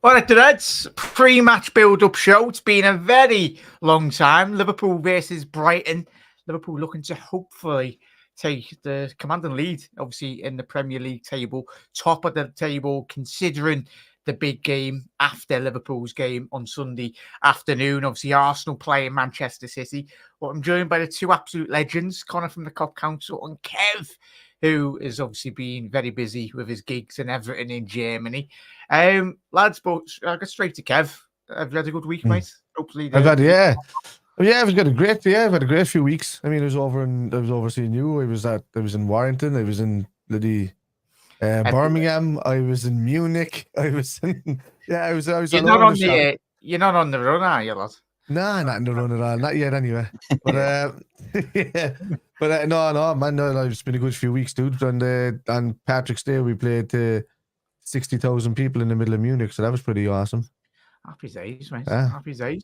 All right, the Reds pre-match build-up show. It's been a very long time. Liverpool versus Brighton. Liverpool looking to hopefully take the commanding lead, obviously, in the Premier League table, top of the table, considering the big game after Liverpool's game on Sunday afternoon. Obviously, Arsenal playing Manchester City. But I'm joined by the two absolute legends, Connor from the Cop Council and Kev, who is obviously been very busy with his gigs and everything in Germany. Lads, but I'll get straight to Kev. Have you had a good week, mate? Hopefully, I've had I've had a great few weeks. I mean, I was over seeing you. I was in Warrington. I was in Birmingham. I was in Munich. I was in I was You're not on the you're not on the run, are you, lad? Nah, not in the run at all. Not yet, anyway. But no, man. No, it's been a good few weeks, dude. On Patrick's Day, we played 60,000 people in the middle of Munich, so that was pretty awesome. Happy days, mate. Happy days.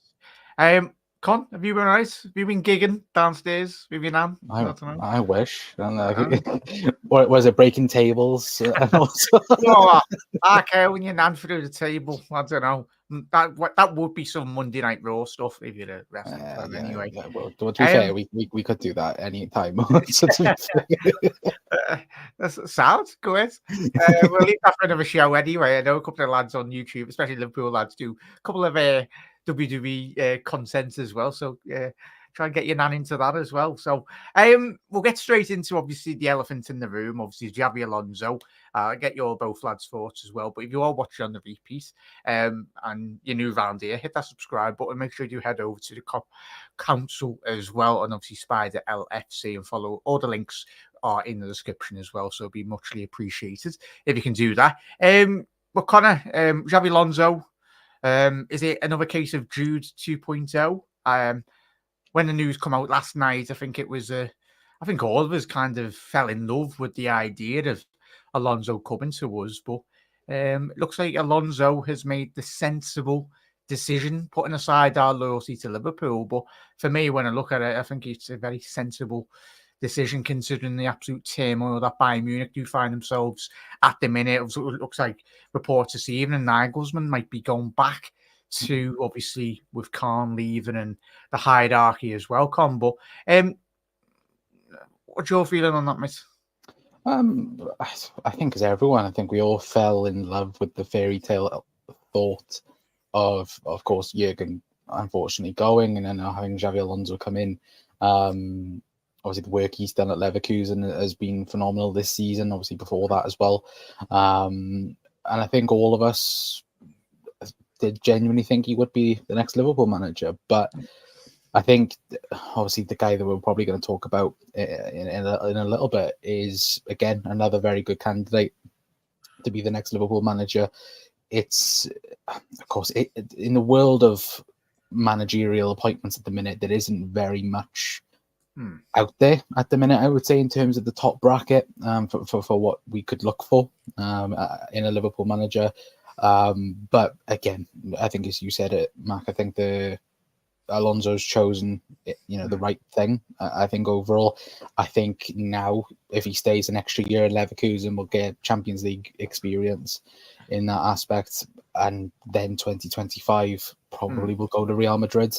Con, have you been alright? Have you been gigging downstairs with your nan? I wish. What was it? Breaking tables? I care when your nan through the table. I don't know. That would be some Monday Night Raw stuff if you're a wrestling fan anyway. Yeah, well, to be fair, we could do that any time. That's sad. Go ahead. We'll leave that for another show anyway. I know a couple of lads on YouTube, especially Liverpool lads, do a couple of WWE content as well. So try and get your nan into that as well. So we'll get straight into obviously the elephant in the room. Obviously, Xabi Alonso. Get your both lads' thoughts as well. But if you are watching on the repeat and you're new around here, hit that subscribe button. Make sure you head over to the Cop Council as well, and obviously Spider LFC, and follow. All the links are in the description as well, so it'd be muchly appreciated if you can do that. But Connor, Xabi Alonso, is it another case of Jude 2.0? When the news come out last night, I think it was I think all of us kind of fell in love with the idea of Alonso coming to us, but it looks like Alonso has made the sensible decision, putting aside our loyalty to Liverpool. But for me, when I look at it, I think it's a very sensible decision considering the absolute turmoil that Bayern Munich do find themselves at the minute. It looks like reports this evening Nagelsmann might be going back to, obviously, with Kahn leaving and the hierarchy as well, Con. But what's your feeling on that, mate? I think as everyone, I think we all fell in love with the fairy tale thought of course, Jurgen unfortunately going, and then having Xabi Alonso come in. Obviously, the work he's done at Leverkusen has been phenomenal this season. Obviously, before that as well, and I think all of us did genuinely think he would be the next Liverpool manager. But I think, obviously, the guy that we're probably going to talk about in a little bit is, again, another very good candidate to be the next Liverpool manager. It's, of course, in the world of managerial appointments at the minute, there isn't very much out there at the minute, I would say, in terms of the top bracket for what we could look for in a Liverpool manager. But again, I think as you said it, Mac, I think Alonso's chosen, the right thing. I think overall, I think now if he stays an extra year at Leverkusen, we'll get Champions League experience in that aspect, and then 2025 probably will go to Real Madrid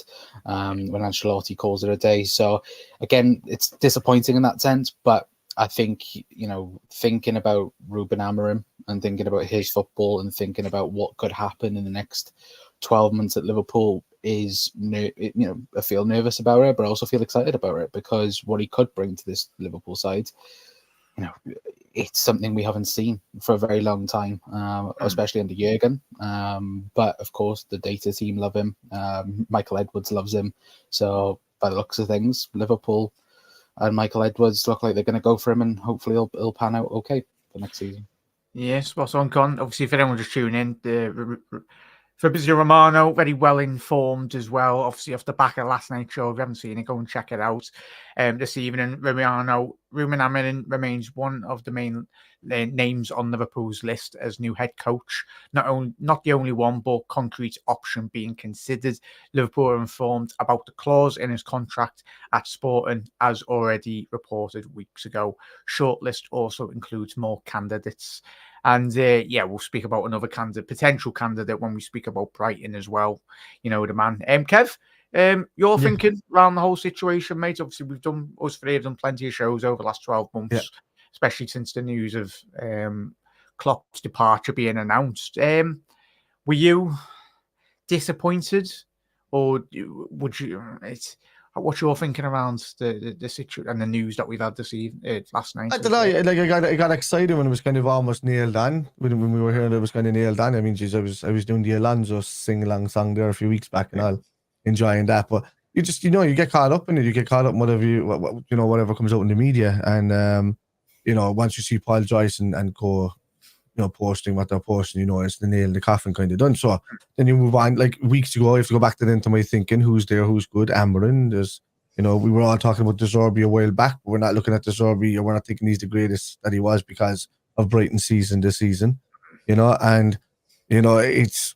when Ancelotti calls it a day. So again, it's disappointing in that sense, but I think, thinking about Ruben Amorim and thinking about his football and thinking about what could happen in the next 12 months at Liverpool is, I feel nervous about it, but I also feel excited about it because what he could bring to this Liverpool side, it's something we haven't seen for a very long time, especially under Jurgen. But of course, the data team love him. Michael Edwards loves him. So by the looks of things, Liverpool and Michael Edwards look like they're going to go for him, and hopefully it'll pan out okay for next season. Yes, spot on, Con. Obviously, if anyone just tuning in, Fabrizio Romano, very well informed as well. Obviously, off the back of last night's show, if you haven't seen it, go and check it out. This evening, Romano Ruben Amorim remains one of the main names on Liverpool's list as new head coach. Not the only one, but concrete option being considered. Liverpool are informed about the clause in his contract at Sporting, as already reported weeks ago. Shortlist also includes more candidates. And we'll speak about another potential candidate when we speak about Brighton as well. You know, the man. Kev, you're thinking around the whole situation, mate. Obviously, us three have done plenty of shows over the last 12 months, especially since the news of Klopp's departure being announced. Were you disappointed, or would you? What's your thinking around the situation and the news that we've had this evening, last night? I don't know. I got excited when it was kind of almost nailed on. When we were hearing it was kind of nailed on. I mean, geez, I was doing the Alonso sing-along song there a few weeks back and all, enjoying that. But you just, you get caught up in it. You get caught up in whatever comes out in the media. And, once you see Paul Joyce and go, posting what they're posting, it's the nail in the coffin kind of done. So then you move on. Like weeks ago, I have to go back to my thinking, who's there, who's good. Amorim, there's, we were all talking about De Zerbi a while back, but we're not looking at De Zerbi, or we're not thinking he's the greatest that he was because of Brighton's season this season, and, it's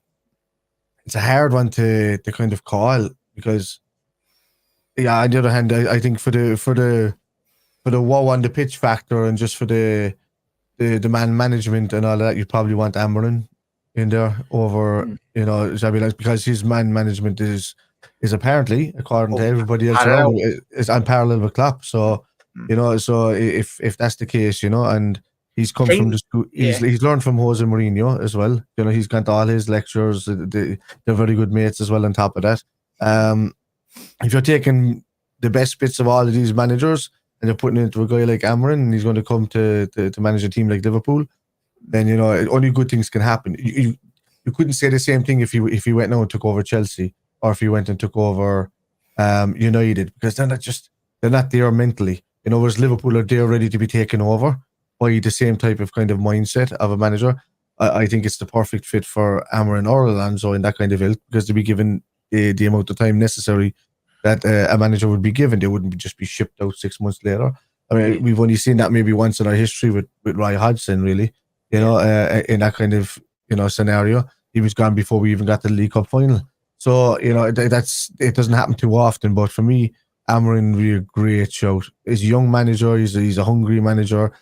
a hard one to kind of call because, on the other hand, I think for the wow on the pitch factor and just for the man management and all that, you'd probably want Amorim in there over, Xabi, because his man management is apparently, according to everybody else around, is on parallel with Klopp. So, so if that's the case, and he's come from the school, he's learned from Jose Mourinho as well. He's got all his lectures. They're very good mates as well on top of that. If you're taking the best bits of all of these managers and you're putting it into a guy like Amorim, and he's going to come to manage a team like Liverpool, then only good things can happen. You couldn't say the same thing if he went now and took over Chelsea, or if he went and took over United, because they're not there mentally. Whereas Liverpool are there ready to be taken over by the same type of kind of mindset of a manager. I think it's the perfect fit for Amorim or Alonso in that kind of ilk, because they'll be given the amount of time necessary that a manager would be given. They wouldn't just be shipped out 6 months later. I mean, we've only seen that maybe once in our history with Roy Hodgson, really, in that kind of, scenario. He was gone before we even got to the League Cup final. So, it doesn't happen too often. But for me, Amorim would be a great shout. He's a young manager. He's a hungry manager.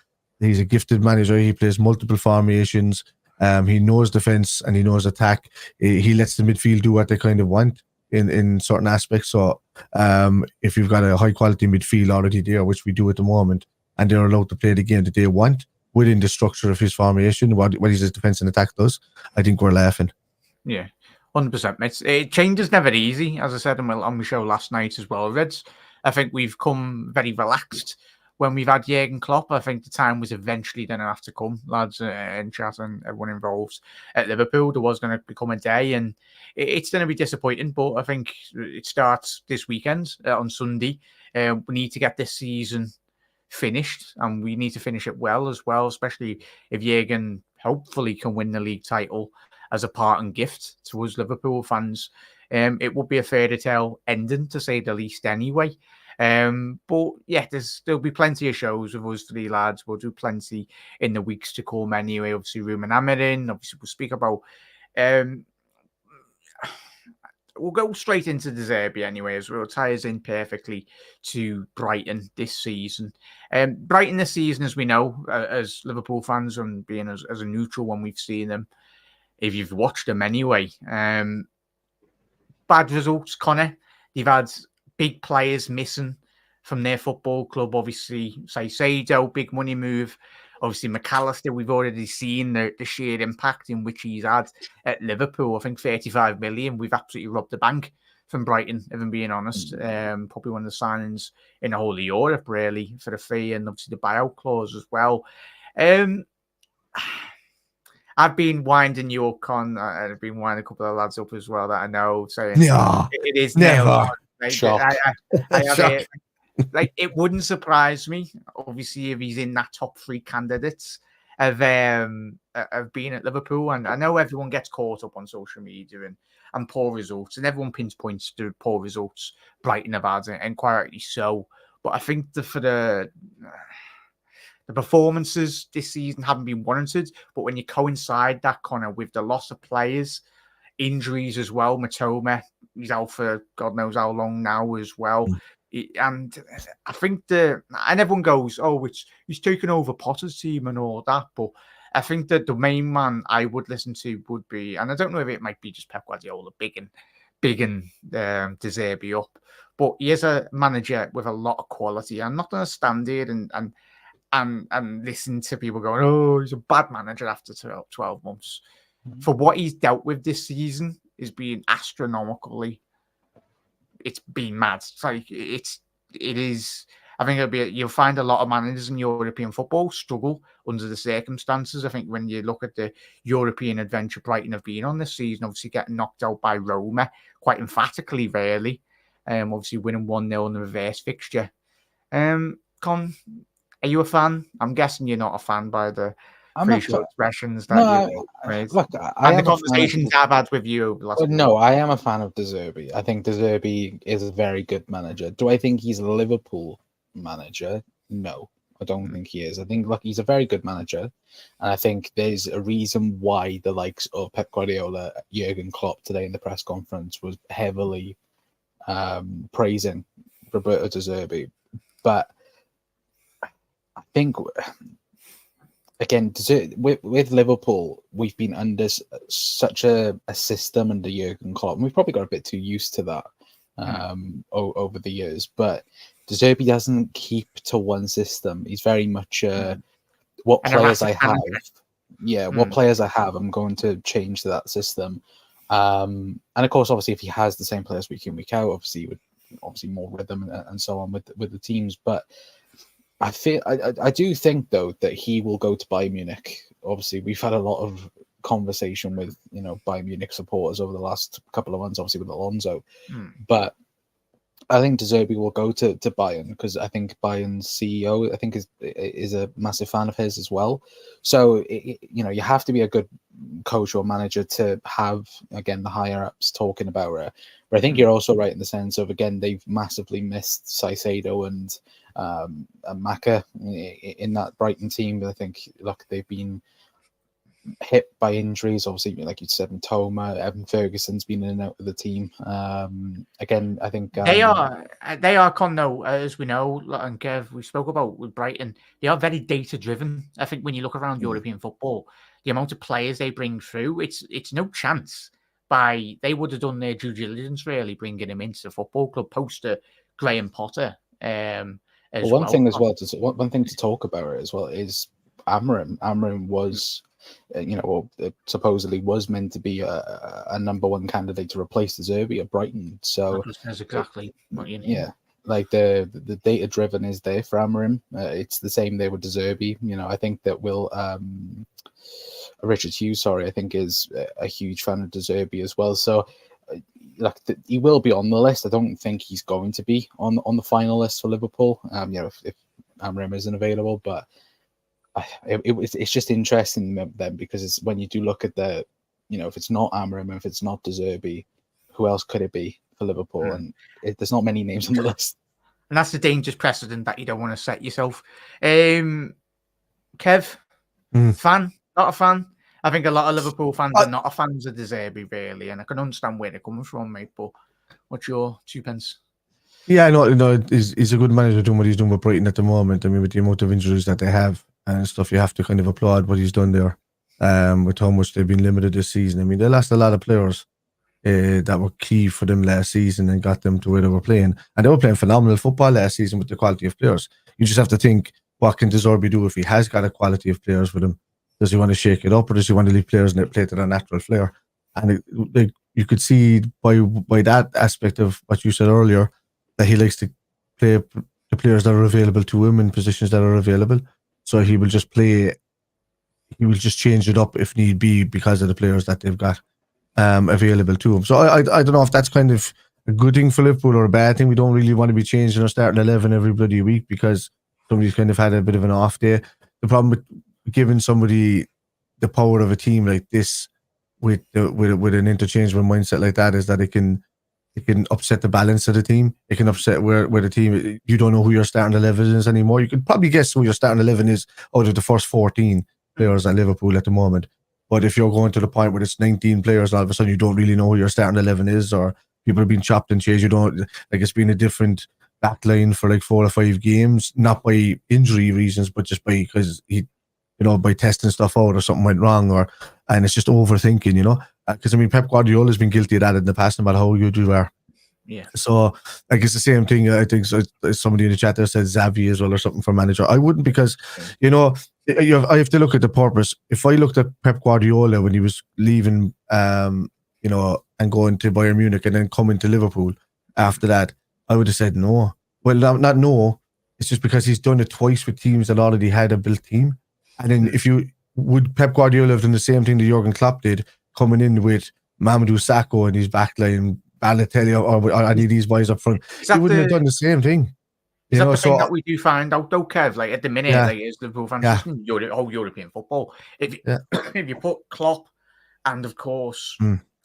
He's a gifted manager. He plays multiple formations. He knows defense and he knows attack. He lets the midfield do what they kind of want in certain aspects. So if you've got a high quality midfield already there, which we do at the moment, and they're allowed to play the game that they want within the structure of his formation, what his defense and attack does, I think we're laughing. Yeah, 100%. Change is never easy, as I said on my show last night as well, Reds. I think we've come very relaxed when we've had Jurgen Klopp. I think the time was eventually going to have to come, lads and chat and everyone involved at Liverpool. There was going to become a day, and it's going to be disappointing, but I think it starts this weekend on Sunday. We need to get this season finished, and we need to finish it well as well, especially if Jurgen hopefully can win the league title as a parting gift to us Liverpool fans. It would be a fairy tale ending, to say the least, anyway. But yeah, there'll be plenty of shows with us three lads. We'll do plenty in the weeks to come anyway. Obviously, Ruben Amorim. Obviously, we'll speak about. We'll go straight into De Zerbi anyway, as we'll tie us in perfectly to Brighton this season. Brighton this season, as we know, as Liverpool fans, and being as a neutral when we've seen them, if you've watched them anyway, bad results, Connor. They've had big players missing from their football club. Obviously, Saicedo, big money move. Obviously, McAllister, we've already seen the sheer impact in which he's had at Liverpool. I think 35 million. We've absolutely robbed the bank from Brighton, if I'm being honest. Probably one of the signings in the whole of Europe, really, for the fee, and obviously the buyout clause as well. I've been winding you up, Con. I've been winding a couple of lads up as well that I know, saying it is never. Like, it wouldn't surprise me, obviously, if he's in that top three candidates of being at Liverpool. And I know everyone gets caught up on social media and poor results, and everyone pinpoints to poor results Brighton have had, and quite rightly so. But I think the performances this season haven't been warranted. But when you coincide that, Connor, with the loss of players, injuries as well, Matoma, he's out for God knows how long now as well. And I think and everyone goes, oh, he's taken over Potter's team and all that. But I think that the main man I would listen to would be, and I don't know if it might be just Pep Guardiola, big and De Zerbi up. But he is a manager with a lot of quality. I'm not going to stand here and listen to people going, oh, he's a bad manager after 12 months. For what he's dealt with this season is being astronomically. It's been mad. It's like it is. I think you'll find a lot of managers in European football struggle under the circumstances. I think when you look at the European adventure Brighton have been on this season, obviously getting knocked out by Roma quite emphatically, really. Obviously winning 1-0 in the reverse fixture. Con, are you a fan? I'm guessing you're not a fan by the facial expressions that you made. Look, and the conversations I've had with you. No, I am a fan of De Zerbi. I think De Zerbi is a very good manager. Do I think he's a Liverpool manager? No, I don't think he is. I think, look, he's a very good manager. And I think there's a reason why the likes of Pep Guardiola, Jurgen Klopp today in the press conference was heavily praising Roberto De Zerbi. But I think, again, with Liverpool, we've been under such a system under Jurgen Klopp. And we've probably got a bit too used to that over the years. But De Zerbi doesn't keep to one system. He's very much what players I have. Yeah, what players I have, I'm going to change to that system. And of course, obviously, if he has the same players week in, week out, obviously more rhythm and so on with the teams. But I do think though that he will go to Bayern Munich. Obviously, we've had a lot of conversation with Bayern Munich supporters over the last couple of months, obviously with Alonso. But I think De Zerbi will go to Bayern because I think Bayern's CEO, I think, is a massive fan of his as well. So you have to be a good coach or manager to have, again, the higher ups talking about it. But I think you're also right in the sense of, again, they've massively missed Caicedo and Maka in that Brighton team. But I think, look, they've been hit by injuries, obviously, like you said, Toma, Evan Ferguson's been in and out of the team. Again, I think they are Conno, as we know, and Kev, we spoke about with Brighton. They are very data driven. I think when you look around European football, the amount of players they bring through, it's no chance. They would have done their due diligence, really, bringing him into the football club poster Graham Potter. One thing to talk about it as well is Amram. Amram was, supposedly was meant to be a number one candidate to replace De Zerbi at Brighton. So that's exactly what you need. Yeah, like the data driven is there for Amram. It's the same there with De Zerbi. I think that Richard Hughes, I think, is a huge fan of De Zerbi as well. So, he will be on the list. I don't think he's going to be on the final list for Liverpool. If Amram isn't available, but it's just interesting then because it's when you do look at the, if it's not Amram, if it's not De Zerbi, who else could it be for Liverpool? And there's not many names on the list. And that's the dangerous precedent that you don't want to set yourself. Kev, fan, not a fan. I think a lot of Liverpool fans are not fans of De Zerbi, really, and I can understand where they're coming from, mate. But what's your 2 pence? Yeah, I know. He's a good manager doing what he's doing with Brighton at the moment. I mean, with the amount of injuries that they have and stuff, you have to kind of applaud what he's done there. With how much they've been limited this season. I mean, they lost a lot of players that were key for them last season and got them to where they were playing. And they were playing phenomenal football last season with the quality of players. You just have to think, what can De Zerbi do if he has got a quality of players with him? Does he want to shake it up, or does he want to leave players and play to their natural flair? And you could see by that aspect of what you said earlier that he likes to play the players that are available to him in positions that are available. So he will just change it up if need be because of the players that they've got available to him. So I don't know if that's kind of a good thing for Liverpool or a bad thing. We don't really want to be changing our starting 11 every bloody week because somebody's kind of had a bit of an off day. The problem with giving somebody the power of a team like this with an interchangeable mindset like that is that it can It can upset the balance of the team. It can upset where the team, you don't know who your starting 11 is anymore. You can probably guess who your starting 11 is out of the first 14 players at Liverpool at the moment. But if you're going to the point where it's 19 players, all of a sudden you don't really know who your starting 11 is, or people are being chopped and changed. You don't, like, it's been a different back line for like 4 or 5 games, not by injury reasons, but just because by testing stuff out or something went wrong, and it's just overthinking, because Pep Guardiola has been guilty of that in the past, no matter how good you are. Yeah. So I guess the same thing. I think somebody in the chat there said Xavi as well or something for manager. I wouldn't, because I have to look at the purpose. If I looked at Pep Guardiola when he was leaving, and going to Bayern Munich and then coming to Liverpool after that, I would have said no. Well, not no. It's just because he's done it twice with teams that already had a built team. And then would Pep Guardiola have done the same thing that Jurgen Klopp did, coming in with Mamadou Sakho and his backline, Balotelli, or any of these boys up front? He wouldn't have done the same thing. Is that the thing that we do find out, though, Kev? Like, at the minute, like, as Liverpool fans, just in whole European football, if you put Klopp and, of course,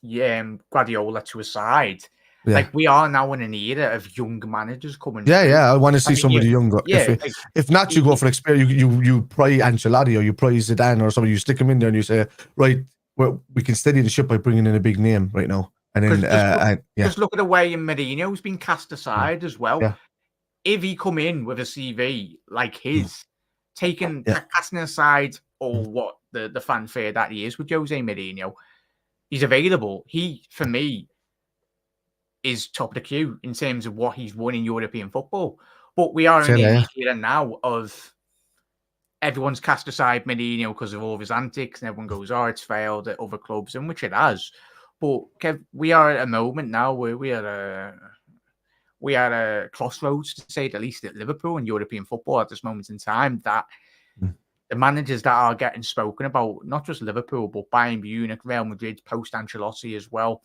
Guardiola to a side, like, we are now in an era of young managers coming. I want to see somebody younger. If not, you go for experience. You prize Ancelotti or you prize Zidane or somebody. You stick them in there and you say, right, we can steady the ship by bringing in a big name right now. And then just look at the way Mourinho's been cast aside as well. Yeah. If he come in with a CV like his, casting aside all what the fanfare that he is with Jose Mourinho, he's available. He, for me, is top of the queue in terms of what he's won in European football. But we are in the era now of everyone's cast aside Mourinho because of all of his antics, and everyone goes, "Oh, it's failed at other clubs," and which it has. But Kev, we are at a moment now where we are a crossroads, to say the least, at Liverpool and European football at this moment in time. That the managers that are getting spoken about, not just Liverpool, but Bayern Munich, Real Madrid, post Ancelotti as well.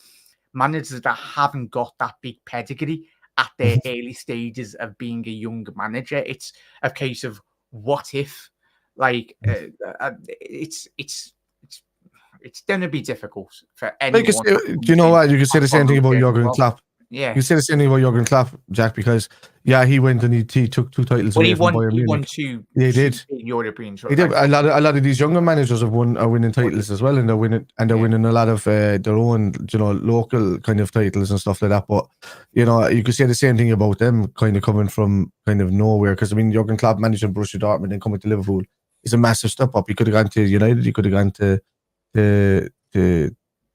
Managers that haven't got that big pedigree at their early stages of being a young manager. It's a case of what if, like, it's going to be difficult for anyone. Do you know what? You can say the same thing about Jurgen Klopp. Yeah, you say the same thing about Jurgen Klopp, Jack, because he went and he took 2 titles away from Bayern Munich. He won 2. He did. European. He did. A lot of these younger managers are winning titles as well, and they're winning a lot of their own, local kind of titles and stuff like that. But you could say the same thing about them, kind of coming from kind of nowhere. Because Jurgen Klopp managing Borussia Dortmund and coming to Liverpool is a massive step up. He could have gone to United. He could have gone to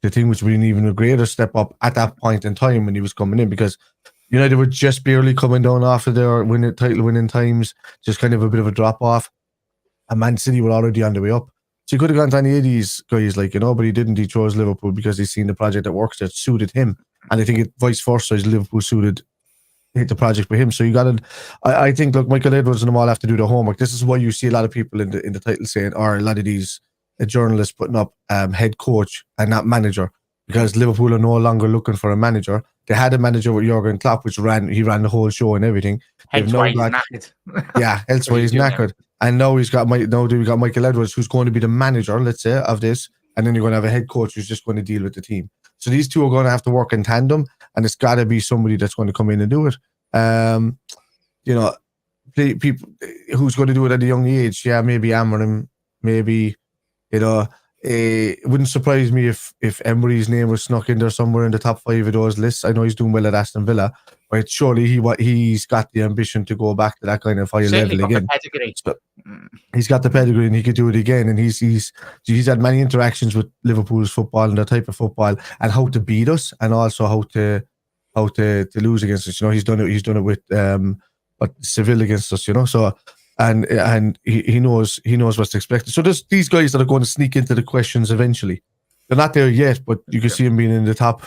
the thing which would be even a greater step up at that point in time when he was coming in, because United were just barely coming down after their title winning times, just kind of a bit of a drop off, and Man City were already on the way up. So he could have gone to any of these guys, but he didn't. He chose Liverpool because he's seen the project that works, that suited him, and I think vice versa, is Liverpool suited the project for him. So you got to, I think, look, Michael Edwards and them all have to do the homework. This is why you see a lot of people in the title saying, or a lot of these journalists putting up head coach and not manager, because Liverpool are no longer looking for a manager. They had a manager with Jurgen Klopp, which ran the whole show and everything. Hence why he's knackered. Hence why he's knackered. And now we got Michael Edwards, who's going to be the manager, let's say, of this, and then you're going to have a head coach who's just going to deal with the team. So these two are going to have to work in tandem, and it's got to be somebody that's going to come in and do it. People who's going to do it at a young age. Yeah, maybe Amorim, maybe. It wouldn't surprise me if Emery's name was snuck in there somewhere in the top 5 of those lists. I know he's doing well at Aston Villa, but surely he's got the ambition to go back to that kind of higher level again. So he's got the pedigree, and he could do it again. And he's had many interactions with Liverpool's football and the type of football, and how to beat us, and also how to lose against us. He's done it with Seville against us. So. And he knows what's expected. So there's these guys that are going to sneak into the questions eventually. They're not there yet, but you can see him being in the top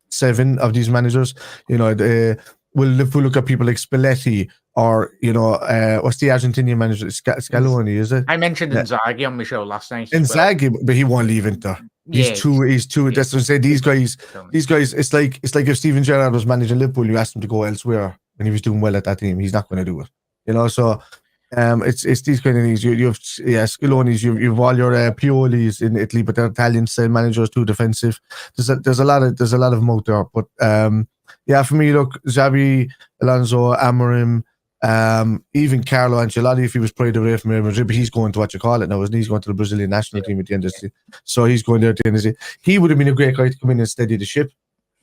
7 of these managers. Will Liverpool look at people like Spalletti, or what's the Argentinian manager? Scaloni, is it? I mentioned Inzaghi on my show last night. Inzaghi, but he won't leave Inter. He's too. That's what I say. These guys. It's like if Steven Gerrard was managing Liverpool, you asked him to go elsewhere, and he was doing well at that team. He's not going to do it. So. It's these kind of things. You have Scalonis, you've all your Piolis in Italy, but they're Italian style managers, too defensive. There's a lot of them out there, but yeah, for me, look, Xabi Alonso, Amorim, even Carlo Ancelotti, if he was prayed away from Real Madrid, but he's going to what you call it now, isn't he? He's going to the Brazilian national team at the end of the season. So he's going there at the end of the season. He would have been a great guy to come in and steady the ship.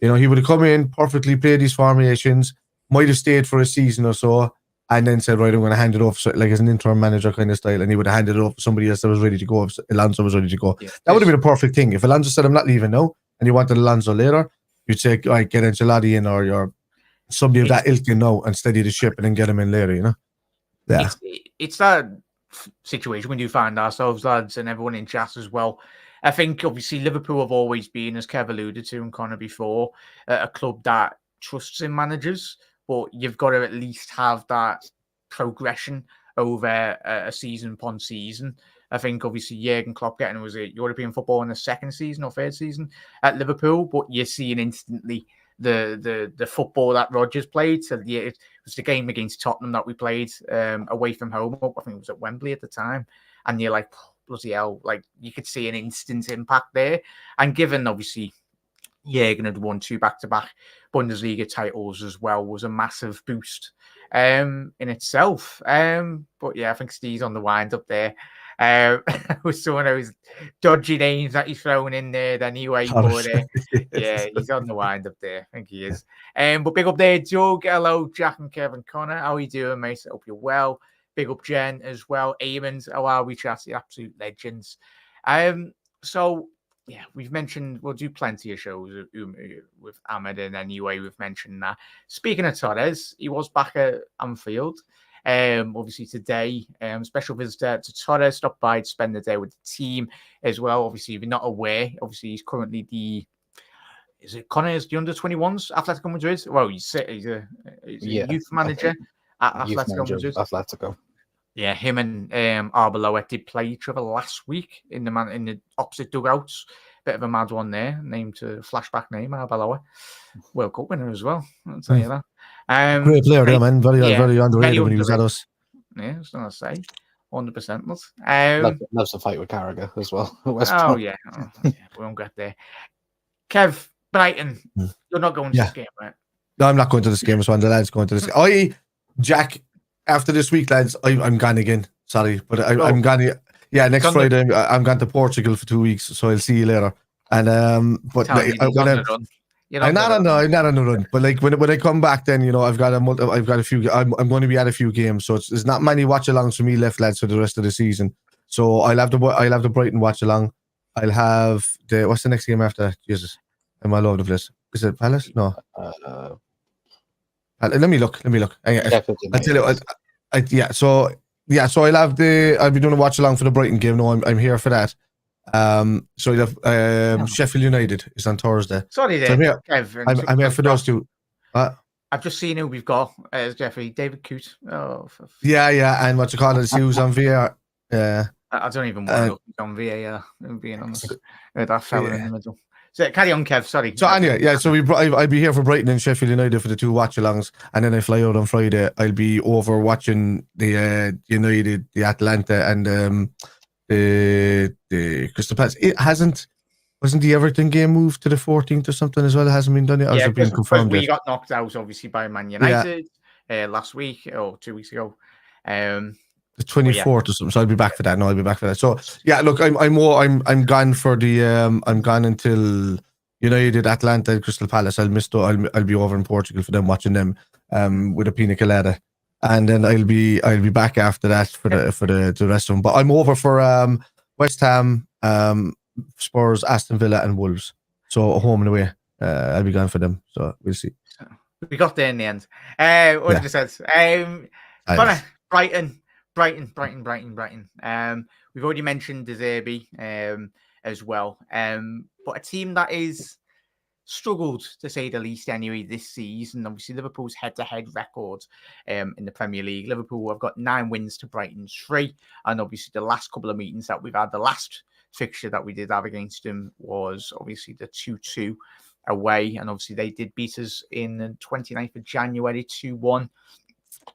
You know, he would have come in, perfectly played these formations, might have stayed for a season or so, and then said, right, I'm going to hand it off, like as an interim manager kind of style, and he would have handed it off to somebody else that was ready to go if Alonso was ready to go. That would have been a perfect thing. If Alonso said, I'm not leaving now, and you wanted Alonso later, you'd say, all right, get Ancelotti in, or you're somebody of that ilk in now and steady the ship and then get him in later, you know? Yeah. It's that situation when you find ourselves, lads, and everyone in chat as well. I think, obviously, Liverpool have always been, as Kev alluded to and Connor before, a club that trusts in managers, but you've got to at least have that progression over a season upon season. I think, obviously, Jurgen Klopp getting, was it European football in the second season or third season at Liverpool, but you're seeing instantly the football that Rodgers played. So it was the game against Tottenham that we played away from home. I think it was at Wembley at the time. And you're like, bloody hell, like you could see an instant impact there. And given, obviously, Jurgen had won 2 back-to-back Bundesliga titles as well, was a massive boost in itself. But yeah, I think Steve's on the wind up there. With some of those dodgy names that he's thrown in there anyway. But yeah, he's on the wind up there. I think he is. But big up there, Doug. Hello, Jack and Kevin Connor. How are you doing, mate? I hope you're well. Big up Jen as well. Eamons, how are we, chatty? Absolute legends. So yeah, we've mentioned we'll do plenty of shows with Ahmed, and anyway, we've mentioned that. Speaking of Torres, he was back at Anfield. Obviously today, special visitor to Torres stopped by to spend the day with the team as well. Obviously, if you're not aware, obviously he's currently the under-21s Atletico Madrid. Well, he's a youth manager at Atletico Madrid. Atletico. Yeah, him and Arbeloa did play each other last week in the opposite dugouts. Bit of a mad one there, named to flashback name, Arbeloa. World Cup winner as well, I'll tell you that. Great player there, man. Very underrated when he was at us. Yeah, I was going to say. 100%. Loves to fight with Carragher as well. Yeah. We won't get there. Kev, Brighton, you're not going to this game, right? No, I'm not going to this game. It's one of the lads going to this. Jack, after this week, lads, I'm gone again. Sorry, but I'm gone. Yeah, next Friday, I'm going to Portugal for 2 weeks, so I'll see you later. And but I'm not on the run. But like when I come back, then I've got a few. I'm going to be at a few games, so there's not many watch-alongs for me left, lads, for the rest of the season. So I'll have the Brighton watch-along. I'll have what's the next game after that? Jesus, I'm all over the place. Is it Palace? No. Let me look. I'll tell you. So I'll be doing a watch along for the Brighton game. No, I'm here for that. So you'll have Sheffield United is on Thursday. Sorry, there, so Kev. I'm here for those two. I've just seen who we've got as Jeffrey David Coote. Yeah, and what you call it? He was on VR. Yeah, I don't even want to look on VAR. Being honest, that fella in the middle. So carry on, Kev. Sorry. So anyway, so I'll be here for Brighton and Sheffield United for the 2 watch-alongs, and then I fly out on Friday. I'll be over watching the United, the Atlanta, and the Crystal Palace. Wasn't the Everton game moved to the 14th or something as well? It hasn't been done yet. Yeah, been confirmed. We got knocked out obviously by Man United last week or 2 weeks ago. The 24th or something. So I'll be back for that. No, I'll be back for that. So yeah, look, I'm gone for the I'm gone until United, Atlanta, and Crystal Palace. I'll be over in Portugal for them, watching them with a pina colada, and then I'll be back after that for the rest of them. But I'm over for West Ham, Spurs, Aston Villa, and Wolves. So home and away. I'll be gone for them. So we'll see. We got there in the end. 100%. Brighton. We've already mentioned De Zerbi as well. But a team that is struggled, to say the least, anyway, this season. Obviously, Liverpool's head-to-head record in the Premier League. Liverpool have got 9 wins to Brighton's 3. And obviously, the last couple of meetings that we've had, the last fixture that we did have against them was obviously the 2-2 away. And obviously, they did beat us in the 29th of January, 2-1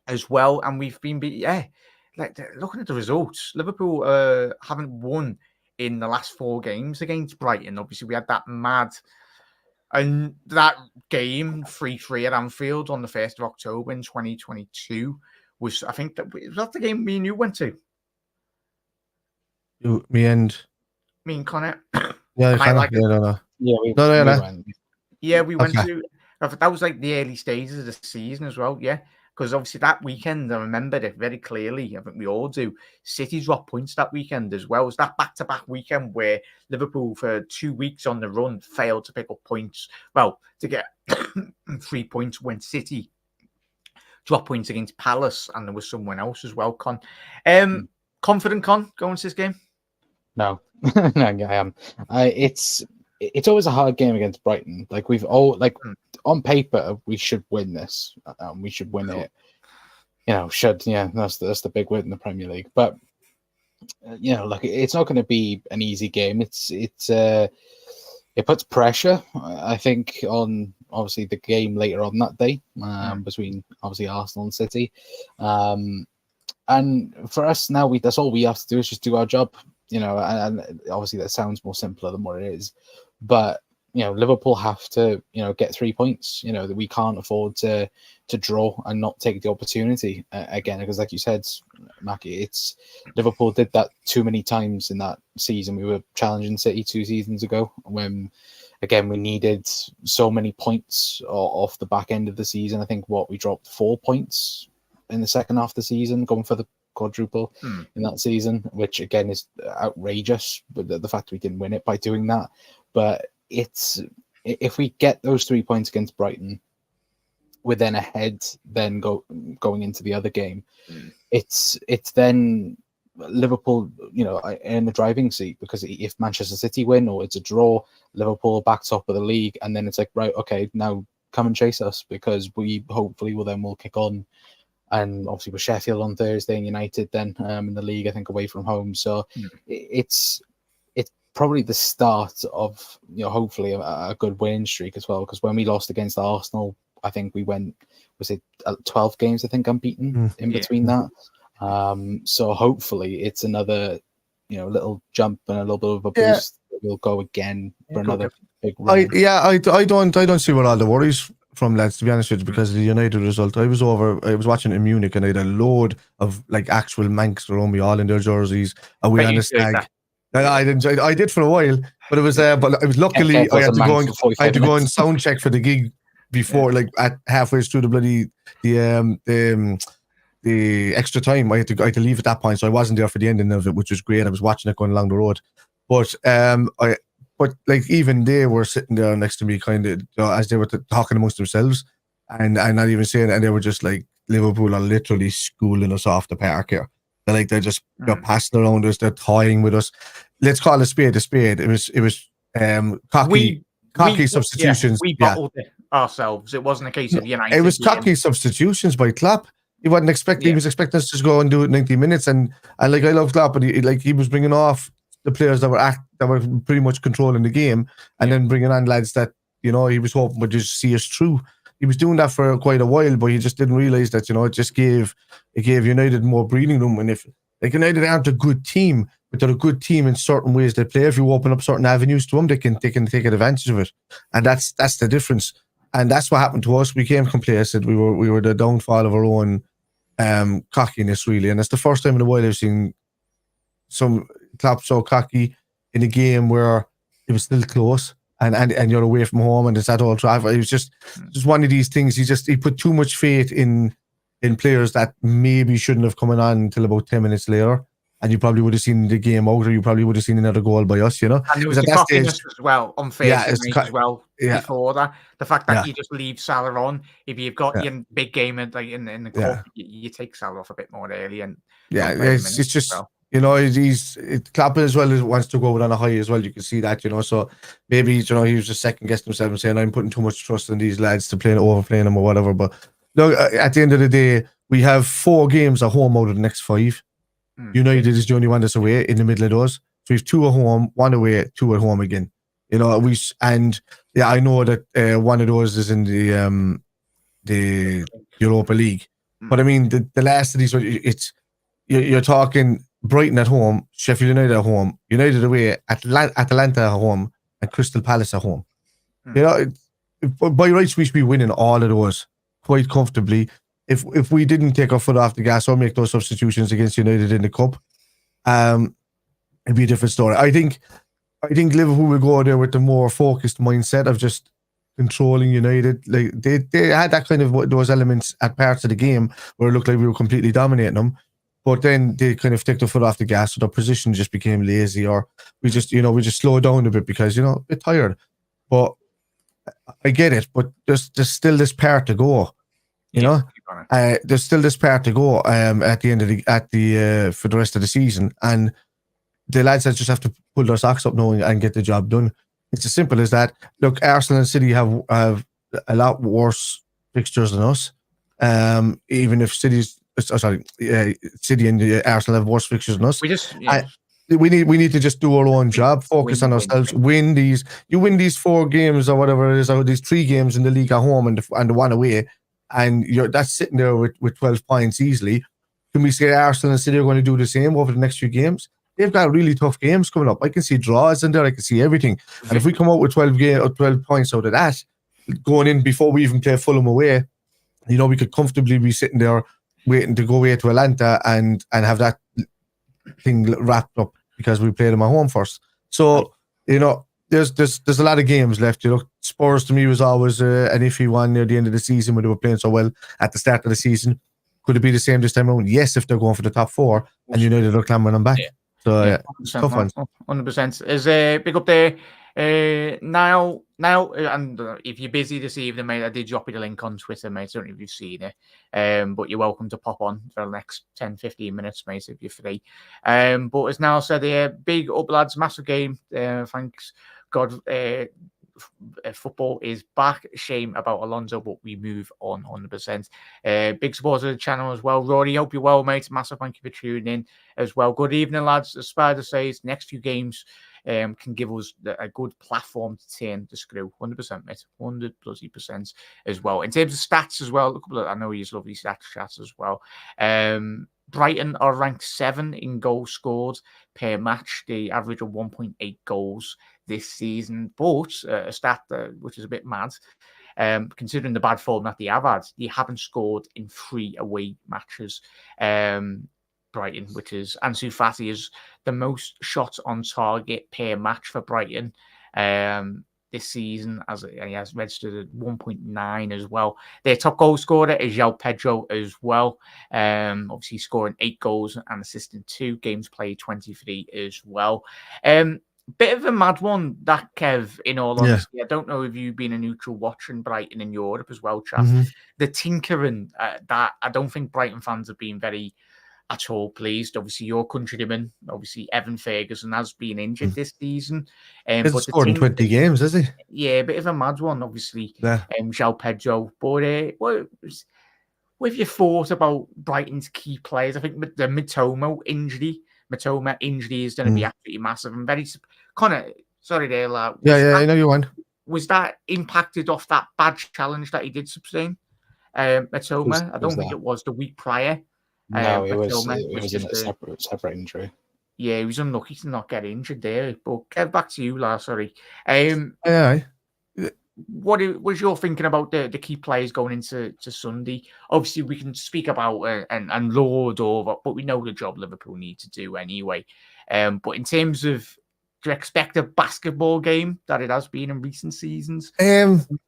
as well. And we've been looking at the results, Liverpool haven't won in the last 4 games against Brighton. Obviously, we had that mad And that game, 3-3 at Anfield on the 1st of October in 2022, was, I think, was that the game me and you went to? Me and Connor. yeah, kind of. Like, no. Yeah, we went. Yeah, we went Okay. to. That was like the early stages of the season as well. Yeah, because obviously that weekend, I remembered it very clearly. I think we all do. City dropped points that weekend as well. It was that back-to-back weekend where Liverpool, for 2 weeks on the run, failed to pick up points. Well, to get 3 points when City dropped points against Palace, and there was someone else as well. Confident, Con, going to this game? No, no, I am. It's always a hard game against Brighton. Like we've all on paper we should win this. We should win it. That's the big word in the Premier League. But it's not going to be an easy game. It puts pressure, I think, on obviously the game later on that day between obviously Arsenal and City. And for us now, that's all we have to do is just do our job. And obviously that sounds more simpler than what it is, but Liverpool have to get 3 points. That we can't afford to draw and not take the opportunity again, because like you said, Mackie, it's Liverpool did that too many times in that season. We were challenging City 2 seasons ago when again we needed so many points off the back end of the season. I think we dropped 4 points in the second half of the season, going for the quadruple in that season, which again is outrageous, but the fact we didn't win it by doing that. But if we get those 3 points against Brighton, we're then ahead then going into the other game. It's then Liverpool in the driving seat, because if Manchester City win or it's a draw, Liverpool back top of the league, and then it's like, right, okay, now come and chase us, because we hopefully will kick on. And obviously with Sheffield on Thursday and United then in the league, I think, away from home. So it's probably the start of hopefully a good winning streak as well. Because when we lost against Arsenal, I think we went 12 games, I think, unbeaten in between that. So hopefully it's another little jump and a little bit of a boost. We'll go again for another big run. I don't see what all the worries from, lads, to be honest with you, because of the United result. I was watching in Munich, and I had a load of like actual Manx around me, all in their jerseys, away on the stag. I did for a while, but it was but I was luckily I had to go and sound check for the gig before, like at halfway through the bloody the extra time. I had to leave at that point, so I wasn't there for the ending of it, which was great. I was watching it going along the road, but But like even they were sitting there next to me, kind of as they were talking amongst themselves, and not even saying it, and they were just like, Liverpool are literally schooling us off the park here. They're just they're passing around us, they're toying with us. Let's call a spade a spade. It was cocky substitutions. We bottled it ourselves. It wasn't a case of United. It was cocky substitutions by Klopp. He wasn't expecting. He was expecting us to go and do it 90 minutes, and like, I love Klopp, but he was bringing off the players that were pretty much controlling the game, and then bringing on lads that he was hoping would just see us through. He was doing that for quite a while, but he just didn't realize that it just gave United more breathing room. And if like United aren't a good team, but they're a good team in certain ways they play. If you open up certain avenues to them, they can take advantage of it, and that's the difference. And that's what happened to us. We became complacent. We were the downfall of our own cockiness, really. And it's the first time in a while I've seen some Klopp so cocky in a game where it was still close, and you're away from home, and it's at Old Trafford. It was just one of these things. He put too much faith in players that maybe shouldn't have come on until about 10 minutes later, and you probably would have seen the game out, or you probably would have seen another goal by us. And there was the cockiness as well, unfair as well. Before that, the fact that you just leave Salah on, if you've got your big game in the cup, you take Salah off a bit more early, and it's just. He's Klopp as well, wants to go on a high as well. You can see that, so maybe, he was just second guessing himself and saying, I'm putting too much trust in these lads to overplaying them or whatever. But look, at the end of the day, we have 4 games at home out of the next 5. United is the only one that's away in the middle of those. So we have 2 at home, 1 away, 2 at home again. I know that one of those is in the Europa League. But I mean, the last of these, you're talking Brighton at home, Sheffield United at home, United away, Atalanta at home, and Crystal Palace at home. You know, by rights we should be winning all of those quite comfortably. If we didn't take our foot off the gas or make those substitutions against United in the cup, it'd be a different story. I think Liverpool will go there with the more focused mindset of just controlling United. Like they had that kind of those elements at parts of the game where it looked like we were completely dominating them, but then they kind of took their foot off the gas, so their position just became lazy, or we just slowed down a bit because a bit tired. But I get it, but there's still this part to go. There's still this part to go at the end of the for the rest of the season, and the lads that just have to pull their socks up now and get the job done. It's as simple as that. Look, Arsenal and City have a lot worse fixtures than us. Even if City and Arsenal have worse fixtures than us. We need to just do our own job, focus on ourselves, win these. You win these 4 games or whatever it is, or these 3 games in the league at home and the one away, and that's sitting there with 12 points easily. Can we say Arsenal and City are going to do the same over the next few games? They've got really tough games coming up. I can see draws in there. I can see everything. And if we come out with 12 points out of that, going in before we even play Fulham away, we could comfortably be sitting there waiting to go away to Atlanta and have that thing wrapped up because we played them at home first. So, there's a lot of games left. Spurs to me was always an iffy one near the end of the season when they were playing so well at the start of the season. Could it be the same this time around? Yes, if they're going for the top 4 and United are clambering them back. So, tough ones. 100%. Is big up there. Now, and if you're busy this evening, mate, I did drop you the link on Twitter, mate. I don't know if you've seen it, but you're welcome to pop on for the next 10-15 minutes, mate, if you're free. But as now said here, big up, lads, massive game. Thanks God, football is back. Shame about Alonso, but we move on 100%. Big supporter of the channel as well. Rory, hope you're well, mate. Massive thank you for tuning in as well. Good evening, lads. As Spider says, next few games can give us a good platform to turn the screw. 100%, mate. 100% as well. In terms of stats as well, I know he's lovely stats chats as well. Brighton are ranked 7 in goals scored per match. They average of 1.8 goals this season. But a stat which is a bit mad, considering the bad form that they have had, they haven't scored in 3 away matches. Brighton, which is Ansu Fati is the most shots on target per match for Brighton this season, as he has registered at 1.9 as well. Their top goal scorer is João Pedro as well. Obviously scoring 8 goals and assisting 2, games played 23 as well. Bit of a mad one, that, Kev, in all honesty. I don't know if you've been a neutral watching Brighton in Europe as well, Chad. The tinkering, that I don't think Brighton fans have been very at all pleased. Obviously, your countryman, Evan Ferguson, has been injured this season. He's scored in 20 games, has he? Yeah, a bit of a mad one, obviously. João Pedro. But what have you thought about Brighton's key players? I think the Mitoma injury is going to be absolutely massive. I'm very sorry there, lad. I know you want. Was that impacted off that bad challenge that he did sustain? Mitoma, I don't think it was the week prior. No, it was in a separate injury. Yeah, he was unlucky to not get injured there. But get back to you, lad. Sorry. What was your thinking about the key players going into Sunday? Obviously, we can speak about and lord over, but we know the job Liverpool need to do anyway. But in terms of, do you expect a basketball game that it has been in recent seasons?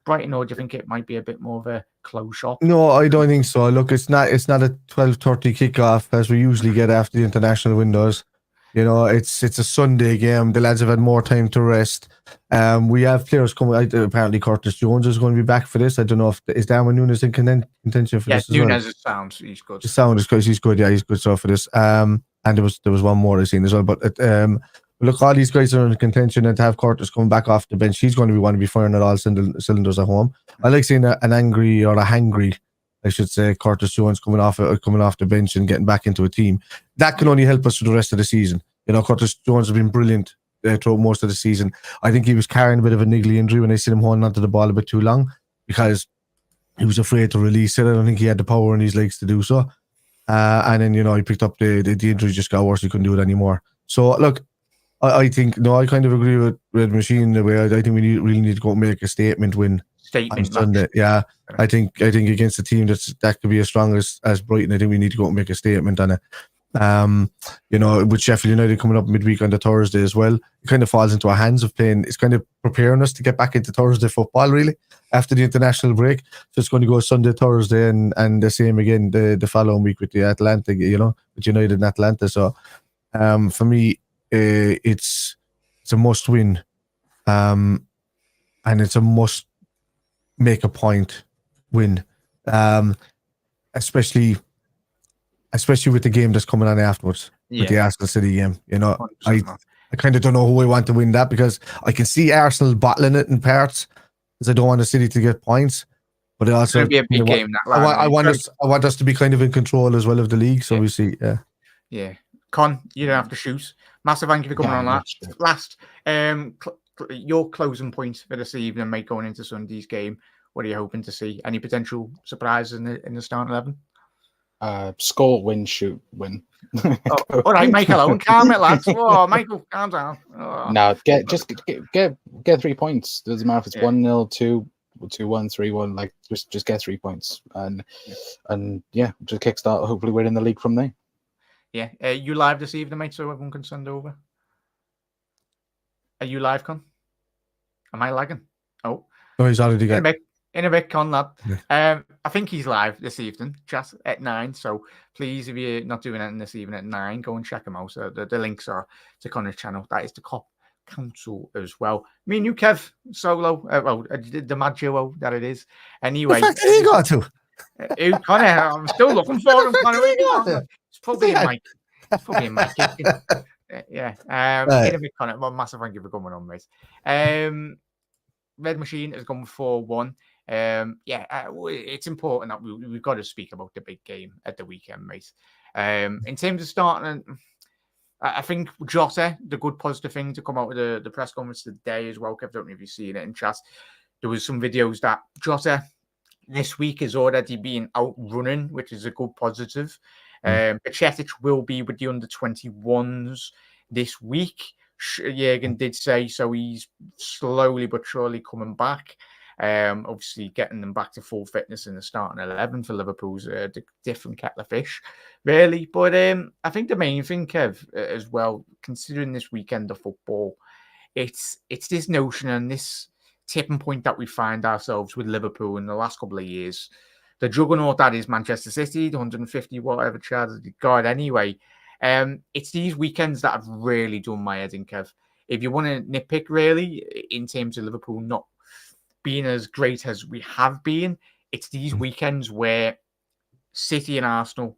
Brighton, or do you think it might be a bit more of a close shop? No, I don't think so. Look, it's not a 12:30 kickoff as we usually get after the international windows. It's a Sunday game. The lads have had more time to rest. We have players coming. Apparently, Curtis Jones is going to be back for this. I don't know if Darwin Núñez in contention for this as well. Núñez sounds he's good. The sound is good. He's good. Yeah, he's good stuff for this. And there was one more I seen as well. But look, all these guys are in contention, and to have Curtis coming back off the bench, he's going to want to be firing at all cylinders at home. I like seeing an angry or a hangry, I should say, Curtis Jones coming off the bench and getting back into a team. That can only help us for the rest of the season. Curtis Jones has been brilliant throughout most of the season. I think he was carrying a bit of a niggly injury when I seen him holding onto the ball a bit too long because he was afraid to release it. I don't think he had the power in his legs to do so. And then, he picked up the injury, just got worse. He couldn't do it anymore. So, look, I think I kind of agree with Red Machine in a way. I think we really need to go and make a statement win on Sunday. Match. Yeah, I think against a team that could be as strong as Brighton, I think we need to go and make a statement on it. With Sheffield United coming up midweek on the Thursday as well, it kind of falls into our hands of playing. It's kind of preparing us to get back into Thursday football really after the international break. So it's going to go Sunday, Thursday, and the same again the following week with the Atlanta, with United and Atlanta. So for me, it's a must win, and it's a must make a point win, especially with the game that's coming on afterwards, with the Arsenal City game. I kind of don't know who I want to win that, because I can see Arsenal battling it in parts, because I don't want the City to get points, but I also be a big game. I want us to be kind of in control as well of the league. So we see, yeah. Con, you don't have to shoot. Massive thank you for coming on that. Last, your closing point for this evening, mate, going into Sunday's game. What are you hoping to see? Any potential surprises in the starting 11? Score, win, shoot, win. All right, Michael Owen, calm it, lads. Oh, Michael, calm down. Oh. No, get 3 points. Doesn't matter if it's 1-0, 2-1, 3-1. Like just get 3 points, and just kickstart. Hopefully, we're in the league from there. Yeah, you live this evening, mate, so everyone can send over. Are you live, Con? Am I lagging? Oh, he's already got. In a bit, Con, lad. Yeah. I think he's live this evening, chat at 9. So please, if you're not doing anything this evening at 9, go and check him out. So the links are to Connor's channel. That is the Cop Council as well. Me and you, Kev, solo. The mad duo that it is. Anyway, what the fuck did he got to? Connor, I'm still looking for him. Connor, it's probably in my kitchen. Yeah. In a bit, Connor. Well, massive thank you for coming on, mate. Red Machine has gone 4-1. It's important that we've got to speak about the big game at the weekend, mate. In terms of starting, I think Jota, the good positive thing to come out with the press conference today as well, Kev, I don't know if you've seen it in chat. There was some videos that Jota this week is already being out running, which is a good positive. Pacetic will be with the under-21s this week. Jürgen did say so. He's slowly but surely coming back. Obviously, getting them back to full fitness in the starting 11 for Liverpool's a different kettle of fish, really. But I think the main thing, Kev, as well, considering this weekend of football, it's this notion and this tipping point that we find ourselves with Liverpool in the last couple of years. The juggernaut that is Manchester City, the 150 whatever charges they got anyway. It's these weekends that have really done my head in, Kev. If you want to nitpick, really, in terms of Liverpool not being as great as we have been, it's these weekends where City and Arsenal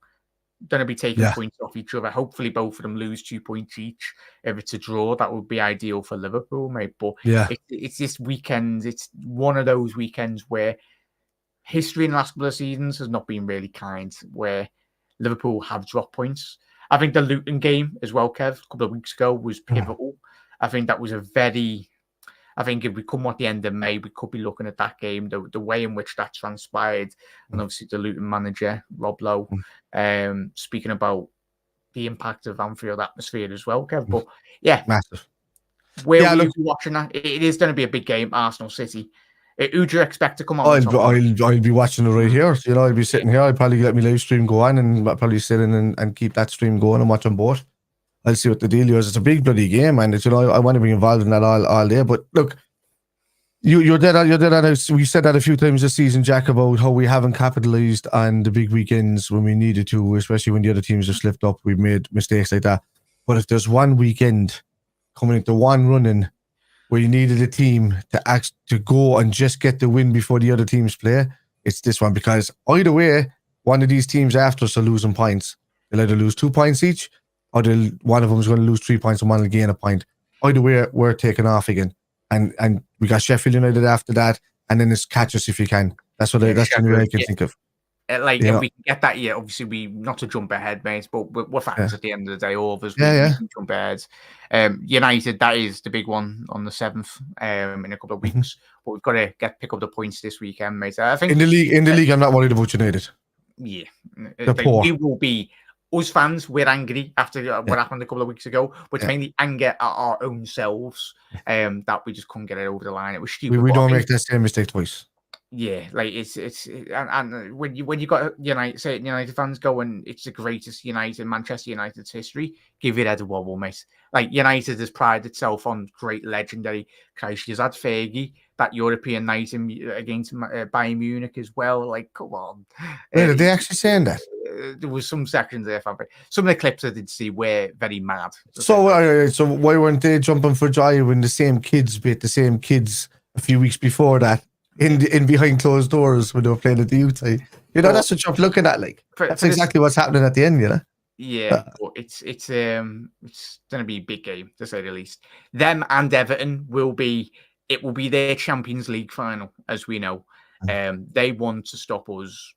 going to be taking points off each other. Hopefully, both of them lose 2 points each. If it's a draw, that would be ideal for Liverpool, mate. But it's this weekend. It's one of those weekends where history in the last couple of seasons has not been really kind, where Liverpool have dropped points. I think the Luton game as well, Kev, a couple of weeks ago was pivotal. I think that was I think if we come at the end of May, we could be looking at that game, the way in which that transpired. And obviously the Luton manager, Rob Lowe, speaking about the impact of Anfield atmosphere as well, Kev. But massive. Where will you be watching that? It is going to be a big game, Arsenal City. Who do you expect to come on? I'll be watching it right here. I'll be sitting here. I'll probably let my live stream go on, and I'll probably sit in and keep that stream going and watch them both. I'll see what the deal is. It's a big bloody game, and it's, I want to be involved in that all day. But look, you're dead on. We said that a few times this season, Jack, about how we haven't capitalised on the big weekends when we needed to, especially when the other teams have slipped up. We've made mistakes like that. But if there's one weekend coming into one running where you needed a team to go and just get the win before the other teams play, it's this one, because either way, one of these teams after us are losing points. They'll either lose 2 points each, or one of them is going to lose 3 points and one will gain a point. Either way, we're taking off again. And we got Sheffield United after that, and then it's catch us if you can. That's the only way I can think of. If we can get that, obviously we not to jump ahead, mate, but we're fans at the end of the day. All of us, we can jump ahead. United, that is the big one on the 7th in a couple of weeks. But we've got to pick up the points this weekend, mate. I think in the league, I'm not worried about United. Yeah, they're poor. we will be us fans, we're angry after what happened a couple of weeks ago, but it's mainly anger at our own selves that we just couldn't get it over the line. It was stupid. We don't make that same mistake twice. Yeah, like and when you got United fans going, it's the greatest Manchester United's history. Give your head a wobble, mate. Like United has prided itself on great legendary. Christ, you've had Fergie, that European night against Bayern Munich as well. Like, come on. Wait, are they actually saying that? There was some sections there, some of the clips I did see were very mad. So why weren't they jumping for joy when the same kids beat the same kids a few weeks before that? In behind closed doors when they were playing at the youth side. That's what you're looking at. Like that's exactly what's happening at the end, Yeah, but it's gonna be a big game to say the least. Them and Everton will be their Champions League final, as we know. They want to stop us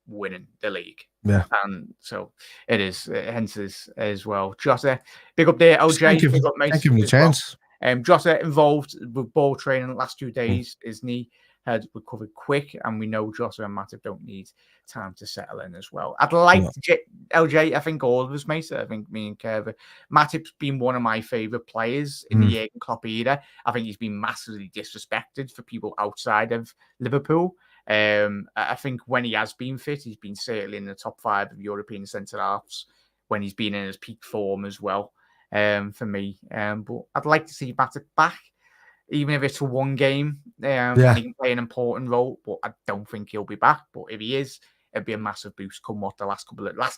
winning the league. Yeah. And so it is, hence this as well. Jota, big up there, LJ. Big up, mate. Thank you for the chance. Jota involved with ball training the last 2 days. His knee had recovered quick, and we know Jota and Matip don't need time to settle in as well. I'd like to LJ, I think all of us, mate. I think me and Kev, Matip's been one of my favourite players in the Jurgen Klopp era. I think he's been massively disrespected for people outside of Liverpool. I think when he has been fit, he's been certainly in the top 5 of European centre-halves when he's been in his peak form as well, for me. But I'd like to see Matip back, even if it's for one game, and he can play an important role, but I don't think he'll be back. But if he is, it'd be a massive boost come the last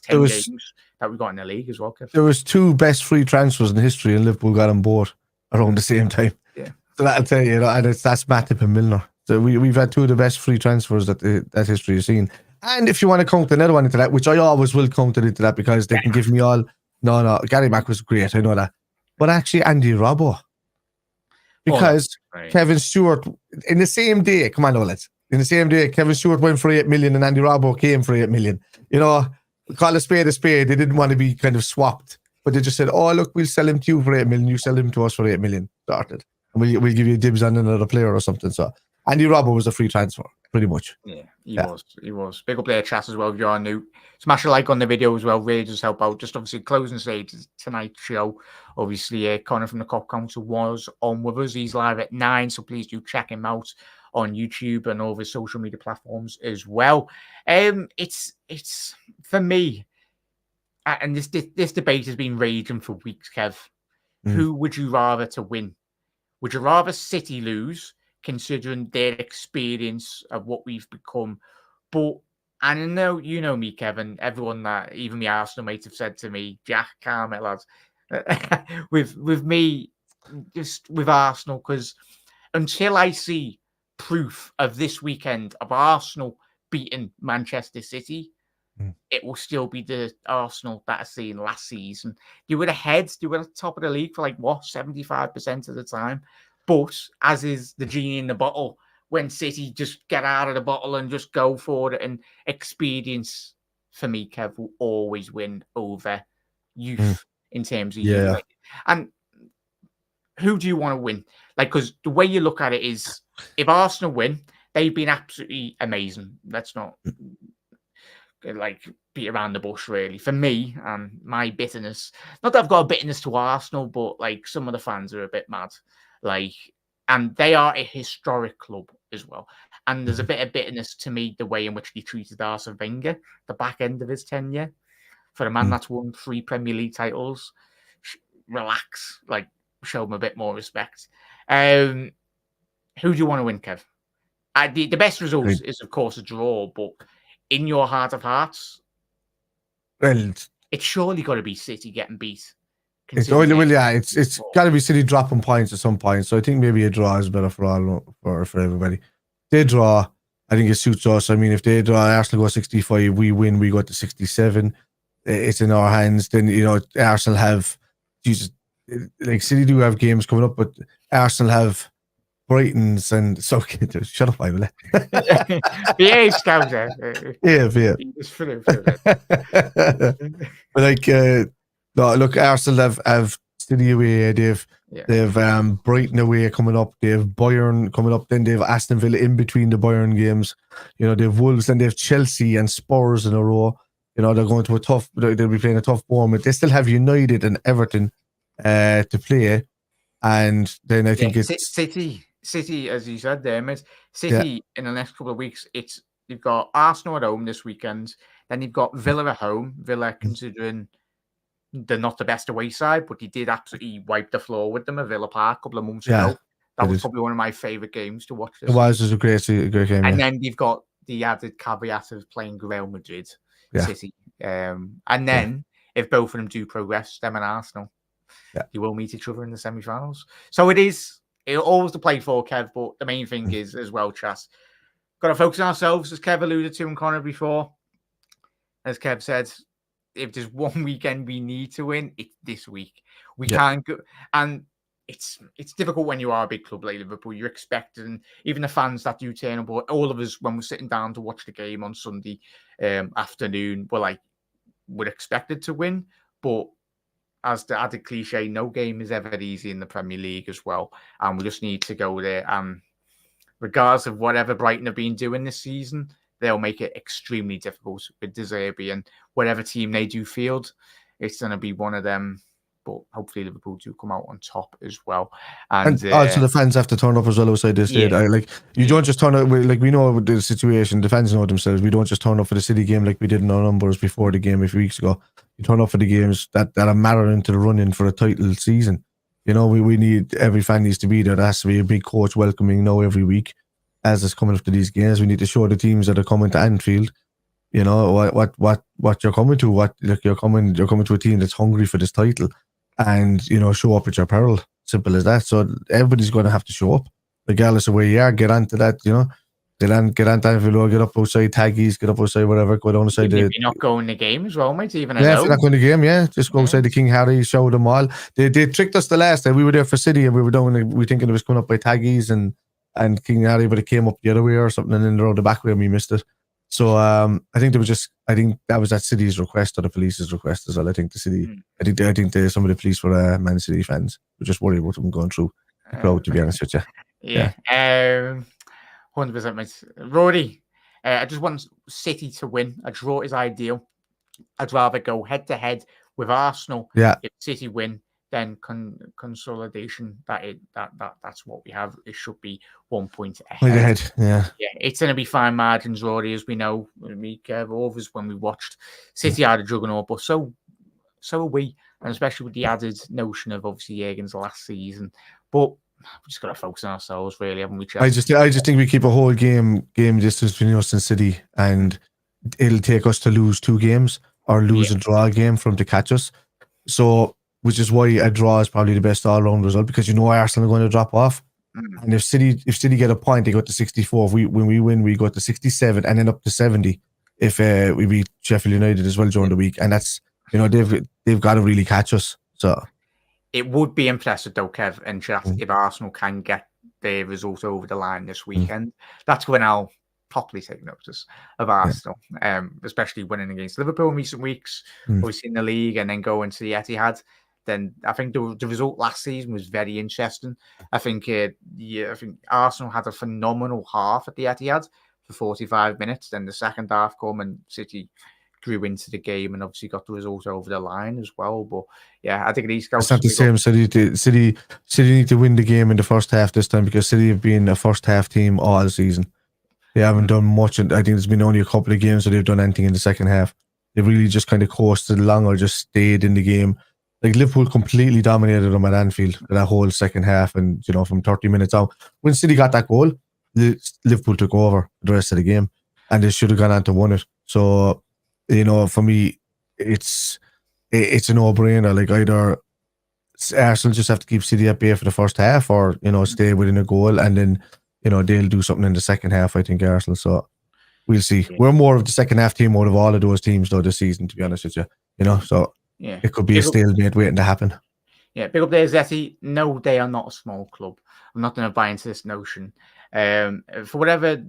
10 games that we got in the league as well, Kev. There was 2 best free transfers in history, and Liverpool got on board around the same time. Yeah. So that'll tell you, and that's Matip and Milner. So we've had 2 of the best free transfers that history has seen. And if you want to count another one into that, which I always will count it into that because they can give me all. No, Gary Mack was great, I know that. But actually, Andy Robbo. Because Kevin Stewart, in the same day, come on, lads. In the same day, Kevin Stewart went for 8 million and Andy Robbo came for 8 million. Call a spade a spade. They didn't want to be kind of swapped, but they just said, "Oh, look, we'll sell him to you for 8 million. You sell him to us for 8 million." Started, and we'll give you dibs on another player or something. So Andy Robbo was a free transfer, pretty much. Yeah, he was. Big up there, chat as well. If you're new, smash a like on the video as well. Really does help out. Just obviously closing stage tonight's show. Obviously, Connor from the Cop Council was on with us. He's live at 9, so please do check him out on YouTube and all his social media platforms as well. It's for me, and this debate has been raging for weeks, Kev. Who would you rather to win? Would you rather City lose, considering their experience of what we've become? But and I know you know me, Kevin. Everyone that even the Arsenal mates have said to me, "Jack, calm it, lads." with me, just with Arsenal, because until I see proof of this weekend of Arsenal beating Manchester City, it will still be the Arsenal that I seen last season. You were ahead, you were at the top of the league for 75% of the time. But as is the genie in the bottle, when City just get out of the bottle and just go for it, and experience for me, Kev, will always win over youth in terms of youth. And who do you want to win? Because the way you look at it is, if Arsenal win, they've been absolutely amazing. Let's not beat around the bush, really. For me, and my bitterness, not that I've got a bitterness to Arsenal, but some of the fans are a bit mad. And they are a historic club as well. And there's a bit of bitterness to me, the way in which they treated Arsene Wenger, the back end of his tenure. For a man that's won 3 Premier League titles, relax, show him a bit more respect. Who do you want to win, Kev? The best result is, of course, a draw, but in your heart of hearts, it's surely got to be City getting beat. It's got to be City dropping points at some point. So I think maybe a draw is better for everybody. They draw, I think it suits us. I mean, if they draw, Arsenal go 65, we win, we go to 67. It's in our hands. Then Arsenal have, City do have games coming up, but Arsenal have Brighton's and so shut up, I will. Yeah, Scouser. No, look, Arsenal have City away. They've Brighton away coming up. They have Bayern coming up. Then they have Aston Villa in between the Bayern games. They have Wolves, and they have Chelsea and Spurs in a row. You know, they're going to they'll be playing a tough Bournemouth. They still have United and Everton to play. And then I think it's City, as you said there, mate. City in the next couple of weeks, you've got Arsenal at home this weekend. Then you've got Villa at home. Villa, considering they're not the best away side, but he did absolutely wipe the floor with them at Villa Park a couple of months ago. That was probably one of my favourite games to watch. It was a great game. And then you've got the added caveat of playing Real Madrid, City. And then if both of them do progress, them and Arsenal, you will meet each other in the semi-finals. So it's always to play for, Kev, but the main thing is as well, Chas, got to focus on ourselves, as Kev alluded to and Connor before. As Kev said, if there's one weekend we need to win, it's this week. We can't go, and it's difficult when you are a big club like Liverpool. You're expecting, even the fans that do turn up, all of us when we're sitting down to watch the game on Sunday afternoon, we're expected to win. But as the added cliche, no game is ever easy in the Premier League as well, and we just need to go there. And regardless of whatever Brighton have been doing this season, they'll make it extremely difficult with De Zerbi, and whatever team they do field, it's going to be one of them. But hopefully Liverpool do come out on top as well. And also the fans have to turn up as well outside this state. You don't just turn up, we know with the situation, the fans know themselves. We don't just turn up for the City game like we did in our numbers before the game a few weeks ago. You turn up for the games that are mattering to the run-in for a title season. You know, we need, every fan needs to be there. There has to be a big coach welcoming now every week as it's coming up to these games. We need to show the teams that are coming to Anfield, you know, what you're coming to. You're coming to a team that's hungry for this title, and you know, show up at your peril. Simple as that. So everybody's going to have to show up, regardless of where you are. Get onto that, you know. Get on Anfield, get up outside Taggies, get up outside whatever, go down outside you're not going the game as well, mate. Even if you're not going the game, just go outside the King Harry, show them all. They tricked us the last day. We were there for City, and we were down. We thinking it was coming up by Taggies and King Harry, but it came up the other way or something, and then around the back way, and we missed it. So I think that was at City's request or the police's request as well. I think the City, I think some of the police were Man City fans. We're just worried about them going through the crowd, to be honest with you. Yeah. 100%, mate. Rory, I just want City to win. A draw is ideal. I'd rather go head-to-head with Arsenal. Yeah. If City win, then consolidation. That's what we have. It should be 1 point ahead. Yeah, it's going to be fine margins, Rory, as we know. Me, Kev, overs when we watched City are the juggernaut, but so are we, and especially with the added notion of obviously Jurgen's last season. But we just got to focus on ourselves, really, haven't we? I just think we keep a whole game distance between us and City, and it'll take us to lose 2 games or lose and draw a game for them to catch us. So, which is why a draw is probably the best all-round result, because you know Arsenal are going to drop off. And if City get a point, they go to 64. When we win, we go to 67 and then up to 70 if we beat Sheffield United as well during the week. And that's, you know, they've got to really catch us. So it would be impressive though, Kev and Chat, if Arsenal can get their result over the line this weekend. That's when I'll properly take notice of Arsenal, especially winning against Liverpool in recent weeks, obviously in the league, and then going to the Etihad. Then I think the result last season was very interesting. I think Arsenal had a phenomenal half at the Etihad for 45 minutes. Then the second half come and City grew into the game and obviously got the result over the line as well. But yeah, I think these guys. It's not the same. City need to win the game in the first half this time, because City have been a first half team all season. They haven't done much. I think there's been only a couple of games where they've done anything in the second half. They've really just kind of coasted along or just stayed in the game. Like Liverpool completely dominated them at Anfield for that whole second half, and you know, from 30 minutes out, when City got that goal, Liverpool took over the rest of the game, and they should have gone on to win it. So, you know, for me, it's a no-brainer. Like either Arsenal just have to keep City at bay for the first half, or you know, stay within a goal, and then you know they'll do something in the second half. I think Arsenal. So we'll see. We're more of the second half team out of all of those teams though this season, to be honest with you. You know, so. Yeah, it could be a stalemate waiting to happen. Yeah, big up there, Zetty. No, they are not a small club. I'm not going to buy into this notion. For whatever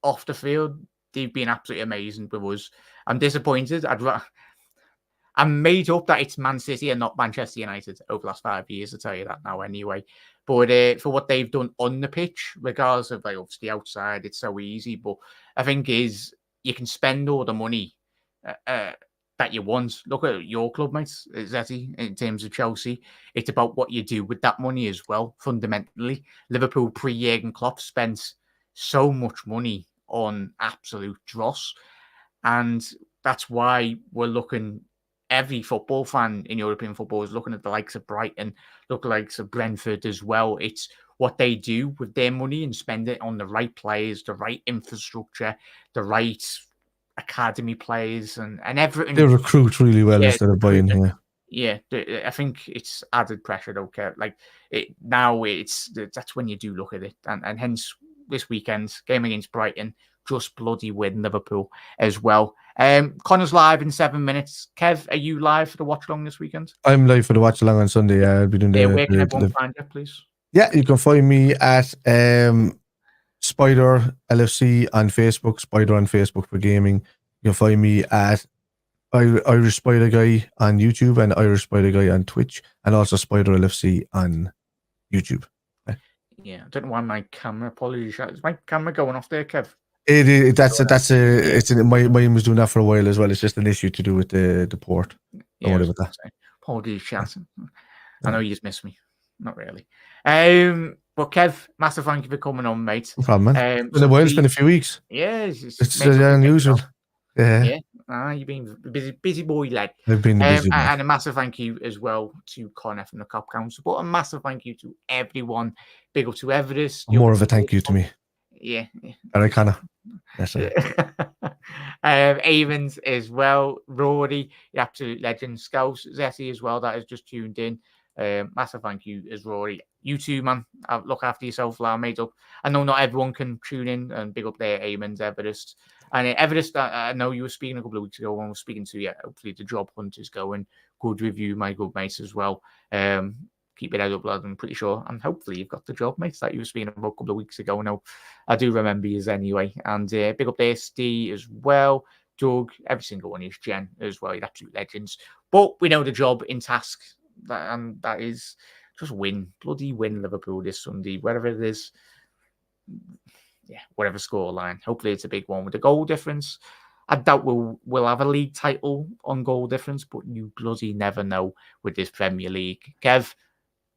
off the field, they've been absolutely amazing with us. I'm disappointed. I'm made up that it's Man City and not Manchester United over the last 5 years. I'll tell you that now anyway. But for what they've done on the pitch, regardless of like obviously outside, it's so easy. But I think you can spend all the money that you want. Look at your club, mates, Zetty, in terms of Chelsea. It's about what you do with that money as well, fundamentally. Liverpool pre-Jurgen Klopp spent so much money on absolute dross. And that's why we're looking, every football fan in European football is looking at the likes of Brighton, look likes of Brentford as well. It's what they do with their money and spend it on the right players, the right infrastructure, the right academy players, and everything. They recruit really well instead of buying. Yeah, I think it's added pressure, though, Kev. Like now, that's when you do look at it, and hence this weekend's game against Brighton, just bloody win Liverpool as well. Connor's live in 7 minutes. Kev, are you live for the watch along this weekend? I'm live for the watch along on Sunday. Yeah, I'll be doing where can everyone find you, please? Yeah, you can find me at Spider LFC on Facebook, Spider on Facebook for gaming. You can find me at Irish Spider Guy on YouTube and Irish Spider Guy on Twitch, and also Spider LFC on YouTube. Yeah, I don't know why my camera. Apologies, is my camera going off there, Kev? Mine was doing that for a while as well. It's just an issue to do with the port. Don't worry about that. Apologies, chat. I know you just miss me. Not really. But Kev, massive thank you for coming on, mate. No problem, man. It's been a while. It's been a few weeks. Yeah, it's unusual. Yeah. You've been busy boy, lad. I've been busy. And a massive thank you as well to Connor from the Cop Council, but a massive thank you to everyone. Big up to Everest. More of a thank you to me. Yeah. All right, Connor. Yes, sir. Avens as well. Rory, the absolute legend. Scouse, Zetty as well, that has just tuned in. Massive thank you as Rory. You too, man. Look after yourself, mate. Up. I know not everyone can tune in, and big up there, Eamons, Everest. And Everest, I know you were speaking a couple of weeks ago when I was speaking to you. Hopefully the job hunt is going. Good review, my good mates, as well. Keep it out up, lad. I'm pretty sure. And hopefully you've got the job, mates, that you were speaking about a couple of weeks ago. Now, I do remember you anyway. And big up there, Steve, as well. Doug, every single one is Jen as well. You're absolute legends. But we know the job in task. And that is just bloody win Liverpool this Sunday, wherever it is. Yeah, whatever scoreline. Hopefully it's a big one with the goal difference. I doubt we'll have a league title on goal difference, but you bloody never know with this Premier League. Kev,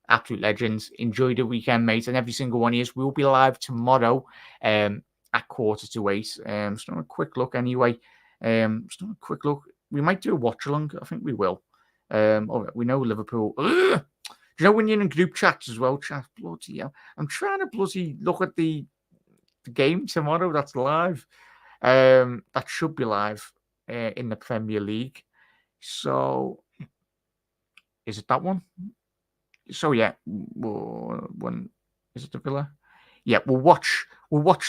absolute legends. Enjoy the weekend, mate. And every single one of you will be live tomorrow at 7:45. Just on a quick look anyway. We might do a watch along. I think we will. We know Liverpool. Do you know when you're in group chats as well? Chat, bloody hell. I'm trying to bloody look at the game tomorrow. That's live. That should be live in the Premier League. So, is it that one? So yeah, one is it the Villa? Yeah, we'll watch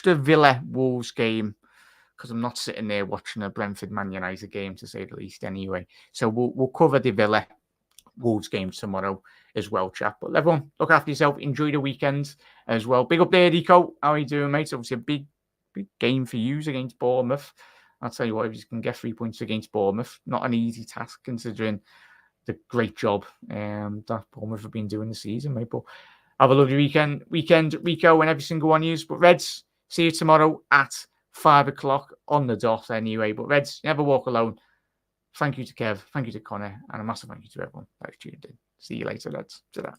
the Villa Wolves game, because I'm not sitting there watching a Brentford Man United game, to say the least. Anyway, so we'll cover the Villa Wolves game tomorrow as well, chap. But everyone, look after yourself. Enjoy the weekend as well. Big up there, Rico. How are you doing, mate? Obviously a big game for you against Bournemouth. I'll tell you what, if you can get 3 points against Bournemouth, not an easy task considering the great job that Bournemouth have been doing this season, mate. But have a lovely weekend, Rico, and every single one of you. But Reds, see you tomorrow at 5 o'clock on the dot anyway. But Reds, never walk alone. Thank you to Kev. Thank you to Connor. And a massive thank you to everyone that tuned in. See you later, Reds. Ta-da.